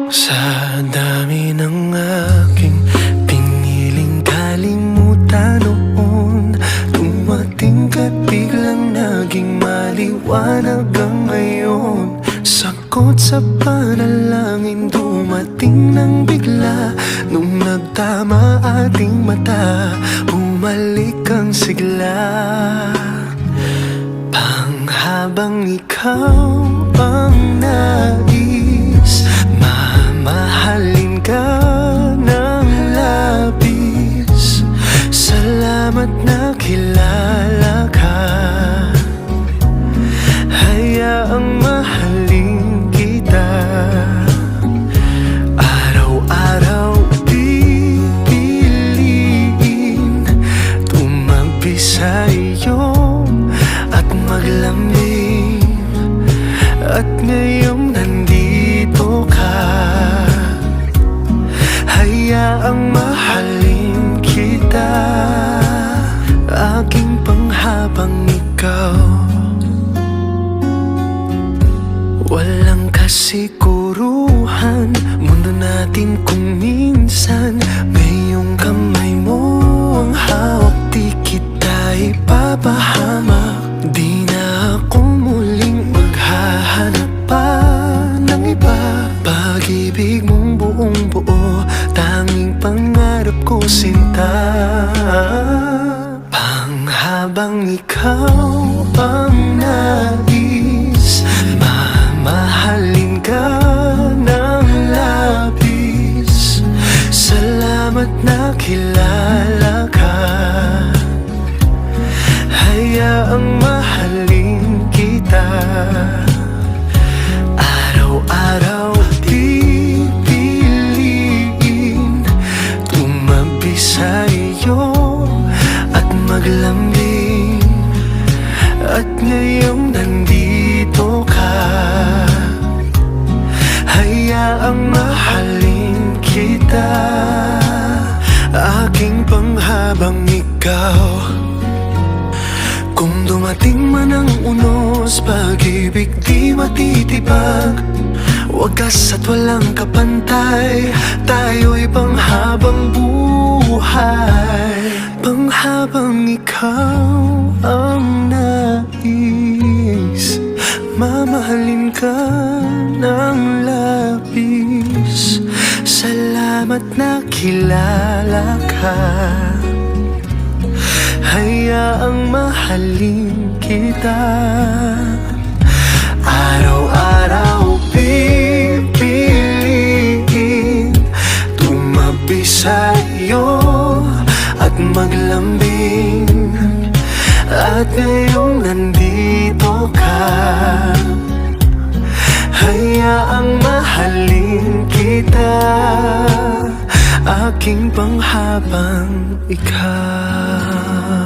Sa dami ng aking piniling kalimutan noon, dumating ka't biglang naging maliwanag ang ngayon. Sagot sa panalangin dumating ng bigla, nung nagtama ating mata, bumalik ang sigla. Panghabang ikaw ang nais, mamahalin ka ng labis. Salamat na kilala ka, hayaang mahalin kita. Araw-araw pipiliin tumagpi sa iyo at maglambing. At ngayong nandito ka, hayaang mahalin kita, aking panghabang ikaw. Walang kasiguruhan mundo natin kung minsan ngayong kamay mo ang hawak, di kita ipapahamak. Di na ako muling maghahanap pa ng iba. Pag-ibig mong buong buo, tanging pangarap ko sinta. Panghabang ikaw ang nais, mamahalin ka ng labis. Salamat na kilala ka, hayaang mahalin kita. Araw-araw pipiliin tumabi sa iyo at maglambing. At ngayong nandito ka, hayaang mahalin kita, aking panghabang ikaw. Kung dumating man ang unos, pag-ibig di matitibag. Wagas at walang kapantay, tayo'y panghabang buhay. Panghabang ikaw ang nais, mamahalin ka ng labis. Salamat na kilala ka, hayaang mahalin kita. Araw-araw pipiliin tumabi sa iyo at maglambing. At ngayong nandito ka, hayaang mahalin kita, aking panghabang ikaw.